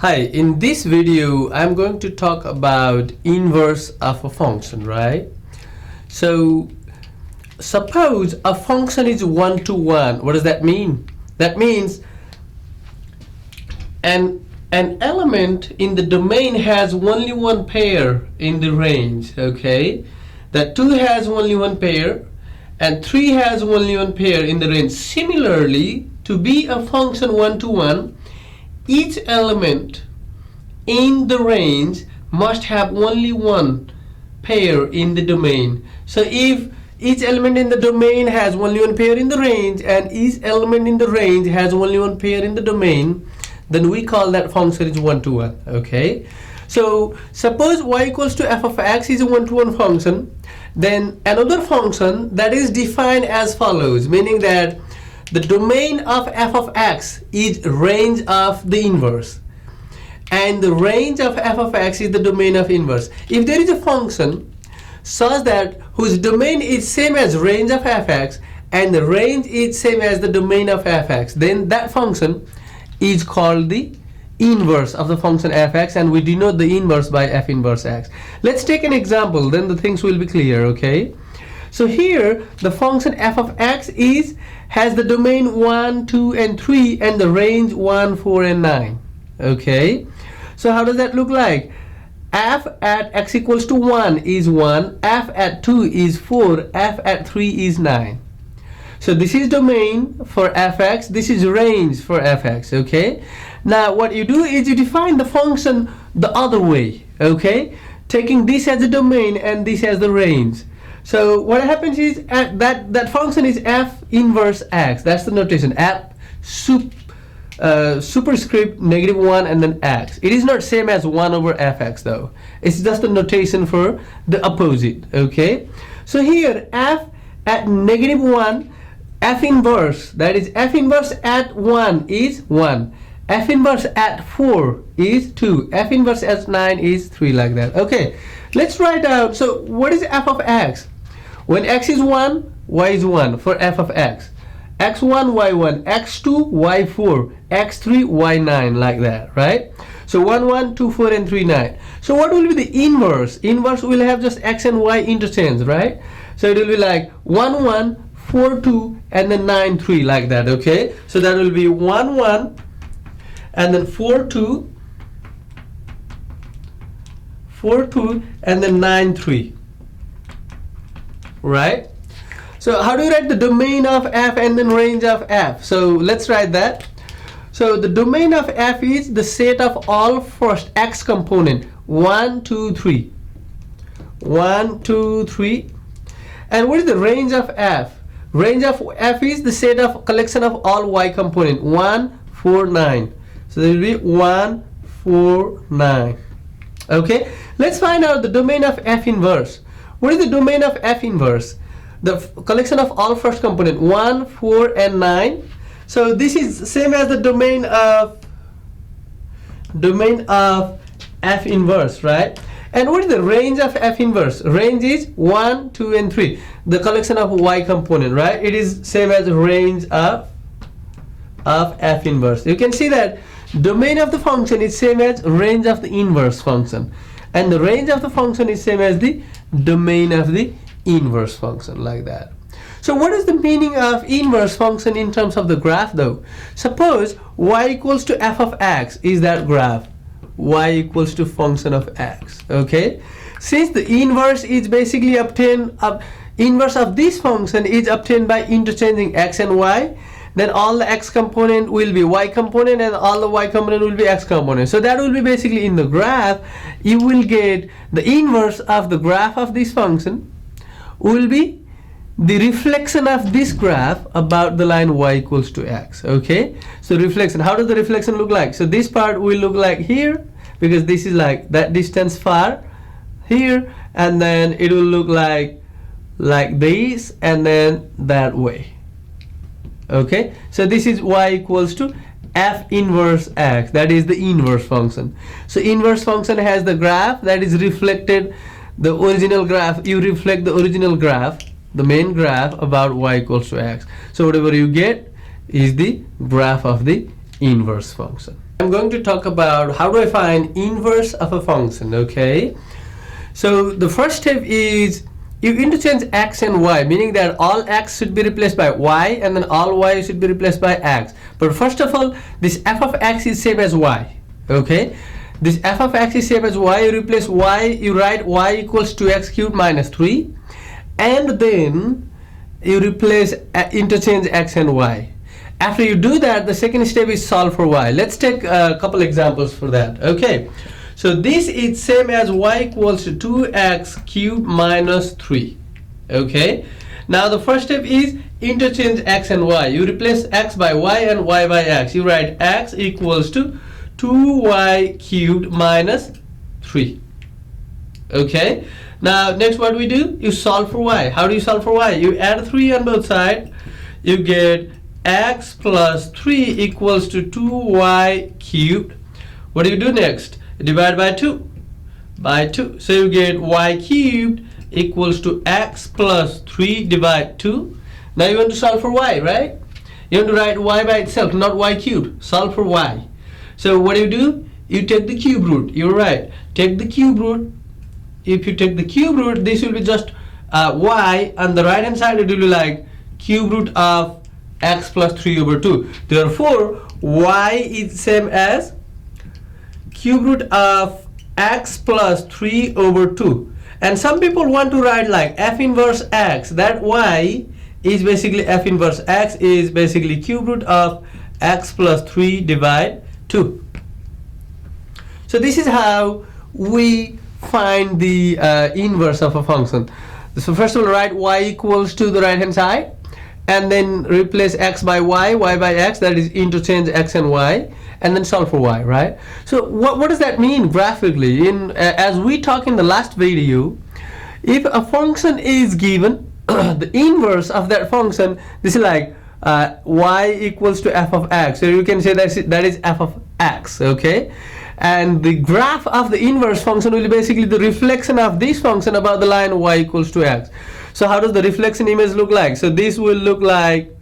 Hi, in this video I'm going to talk about inverse of a function, right? So suppose a function is 1 to 1. What does that mean? That means an element in the domain has only one pair in the range, okay? That 2 has only one pair and 3 has only one pair in the range. Similarly, to be a function 1 to 1, each element in the range must have only one pair in the domain. So if each element in the domain has only one pair in the range and each element in the range has only one pair in the domain, then we call that function is 1 to 1, okay? So suppose y equals to f of x is a 1 to 1 function, then another function that is defined as follows, meaning that the domain of f of x is range of the inverse, and the range of f of x is the domain of inverse. If there is a function such that whose domain is same as range of fx and the range is same as the domain of fx, then that function is called the inverse of the function fx, and we denote the inverse by f inverse x. Let's take an example, then the things will be clear, okay? So here the function f of x has the domain 1, 2, and 3 and the range 1, 4, and 9. Okay, so how does that look like? F at x equals to 1 is 1, f at 2 is 4, f at 3 is 9. So this is domain for fx, this is range for fx, okay? Now what you do is you define the function the other way, okay? Taking this as the domain and this as the range. So what happens is that function is f inverse x. That's the notation. F superscript -1 and then x. It is not same as 1 over fx though. It's just the notation for the opposite. Okay. So here f at -1, f inverse, that is f inverse at 1 is 1. F inverse at 4 is 2. F inverse at 9 is 3, like that. Okay. Let's write out. So what is f of x? When x is 1, y is 1 for f of x. x1, y1, x2, y4, x3, y9, like that, right? So 1, 1, 2, 4, and 3, 9. So what will be the inverse? Inverse will have just x and y interchange, right? So it will be like 1, 1, 4, 2, and then 9, 3, like that, okay? So that will be 1, 1, and then 4, 2, 4, 2, and then 9, 3. Right? So how do you write the domain of f and then range of f? So let's write that. So the domain of f is the set of all first x component 1, 2, 3. 1, 2, 3. And what is the range of f? Range of f is the set of collection of all y component 1, 4, 9. So there will be 1, 4, 9. Okay? Let's find out the domain of f inverse. What is the domain of f inverse? The collection of all first component 1, 4, and 9. So this is same as the domain of f inverse, right? And what is the range of f inverse? Range is 1, 2, and 3. The collection of y component, right? It is same as range of f inverse. You can see that domain of the function is same as range of the inverse function, and the range of the function is same as the domain of the inverse function, like that. So what is the meaning of inverse function in terms of the graph though? Suppose y equals to f of x is that graph, y equals to function of x, okay? Since the inverse is basically obtained, inverse of this function is obtained by interchanging x and y, then all the x component will be y component and all the y component will be x component. So that will be basically in the graph, you will get the inverse of the graph of this function will be the reflection of this graph about the line y equals to x, okay? So reflection, how does the reflection look like? So this part will look like here, because this is like that distance far here, and then it will look like this, and then that way. Okay, so this is y equals to f inverse x, that is the inverse function. So inverse function has the graph that is reflected, the original graph, you reflect the original graph, the main graph about y equals to x. So whatever you get is the graph of the inverse function. I'm going to talk about how do I find inverse of a function, okay? So the first step is you interchange x and y, meaning that all x should be replaced by y and then all y should be replaced by x. But first of all, this f of x is same as y, okay? This f of x is same as y, you replace y, you write y equals 2x cubed minus 3, and then you replace interchange x and y. After you do that, the second step is solve for y. Let's take a couple examples for that. Okay, so this is same as y equals to 2x cubed minus 3. Okay, now the first step is interchange x and y. You replace x by y and y by x. You write x equals to 2y cubed minus 3. Okay, now next what we do, you solve for y. How do you solve for y? You add 3 on both sides, you get x plus 3 equals to 2y cubed. What do you do next? Divide by 2. So you get y cubed equals to x plus 3 divide 2. Now you want to solve for y, right? You want to write y by itself, not y cubed. Solve for y. So what do? You take the cube root. You're right. Take the cube root. If you take the cube root, this will be just y. On the right hand side, it will be like cube root of x plus 3 over 2. Therefore, y is same as cube root of x plus 3 over 2. And some people want to write like f inverse x. That y is basically f inverse x is basically cube root of x plus 3 divide 2. So this is how we find the inverse of a function. So first of all, write y equals to the right hand side, and then replace x by y, y by x, that is interchange x and y, and then solve for y, right? So what does that mean graphically? As we talked in the last video, if a function is given, the inverse of that function, this is like y equals to f of x. So you can say that is f of x, okay? And the graph of the inverse function will be basically the reflection of this function about the line y equals to x. So how does the reflection image look like? So this will look like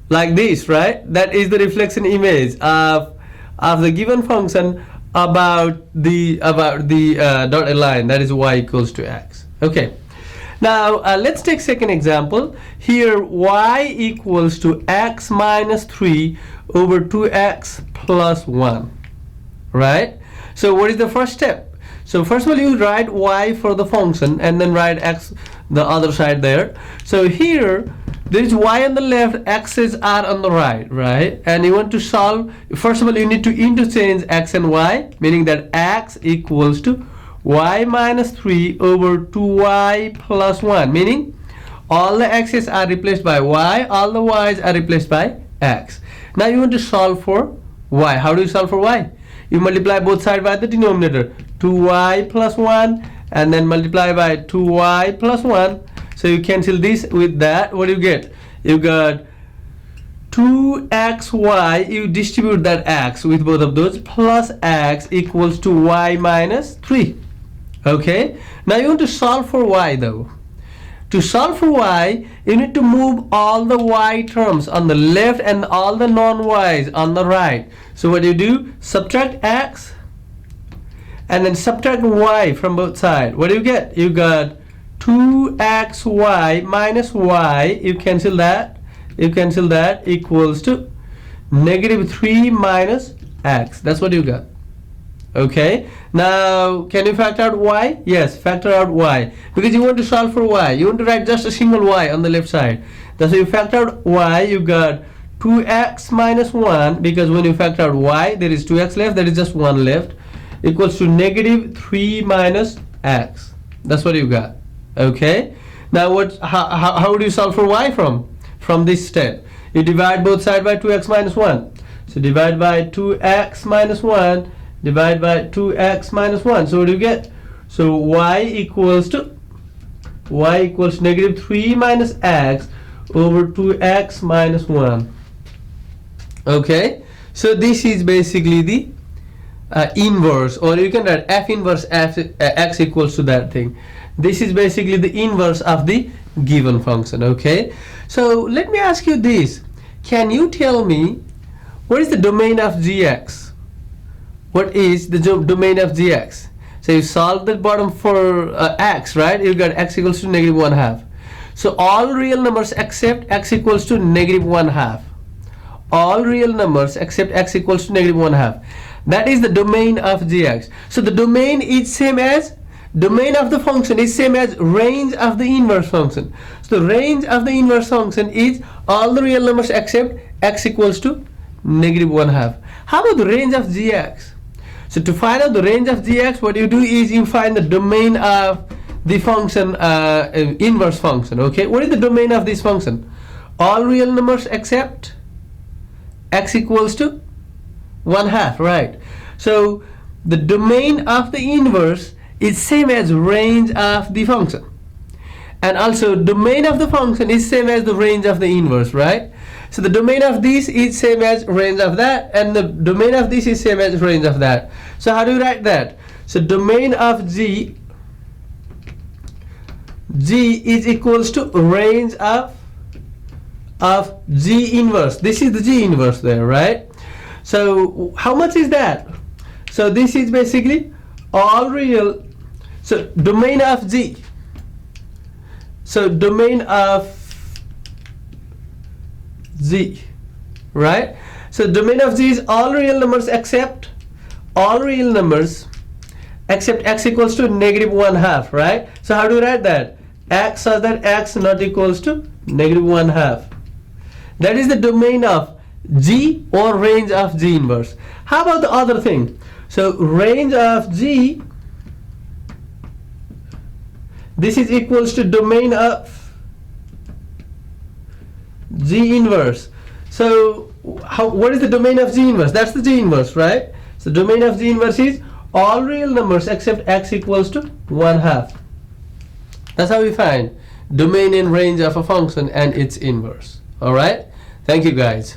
this, right? That is the reflection image of the given function about the dotted line, that is y equals to x. Okay. Now let's take second example. Here y equals to x minus 3 over 2x plus 1, right? So what is the first step? So first of all, you write y for the function and then write x the other side there. So here there is y on the left, x's are on the right? And you want to solve, first of all you need to interchange x and y, meaning that x equals to y minus 3 over 2y plus 1, meaning all the x's are replaced by y, all the y's are replaced by x. Now you want to solve for y. How do you solve for y? You multiply both sides by the denominator, 2y plus 1, and then multiply by 2y plus 1. So you cancel this with that. What do you get? You got 2xy, you distribute that x with both of those, plus x equals to y minus 3. Okay, now you want to solve for y though. To solve for y, you need to move all the y terms on the left and all the non-y's on the right. So what do? Subtract x and then subtract y from both sides. What do you get? You got 2xy minus y, you cancel that equals to negative 3 minus x. That's what you got. Okay, now can you factor out y? Yes, factor out y, because you want to solve for y. You want to write just a single y on the left side. That's why you factor out y, you got 2x minus 1, because when you factor out y, there is 2x left, there is just 1 left, equals to negative 3 minus x. That's what you got. Okay, now how do you solve for y from this step? You divide both sides by 2x minus 1. So divide by 2x minus 1, divide by 2x minus 1. So what do you get? So y equals negative 3 minus x over 2x minus 1. Okay, so this is basically the inverse, or you can write f inverse x equals to that thing. This is basically the inverse of the given function. Okay, so let me ask you this. can you tell me what is the domain of gx? What is the domain of gx? So you solve the bottom for x, right? You got x equals to negative 1/2. So all real numbers except x equals to negative 1/2. All real numbers except x equals to negative 1/2. That is the domain of gx. So the domain is same as, domain of the function is same as range of the inverse function. So the range of the inverse function is all the real numbers except x equals to negative 1/2. How about the range of gx? So to find out the range of gx, what you do is you find the domain of the function, inverse function. Okay, what is the domain of this function? All real numbers except x equals to 1/2, right? So the domain of the inverse is same as range of the function, and also domain of the function is same as the range of the inverse, right? So the domain of this is same as range of that, and the domain of this is same as range of that. So how do you write that? So domain of g is equals to range of g inverse. This is the g inverse there, right? So how much is that? So this is basically all real. So domain of g, so domain of g, right? So domain of g is all real numbers except x equals to negative 1/2, right? So how do you write that? X, so that x not equals to negative 1/2. That is the domain of g or range of g inverse. How about the other thing? So range of g, this is equals to domain of g inverse. So what is the domain of g inverse? That's the g inverse, right? So domain of g inverse is all real numbers except x equals to 1/2. That's how we find domain and range of a function and its inverse. All right, thank you guys.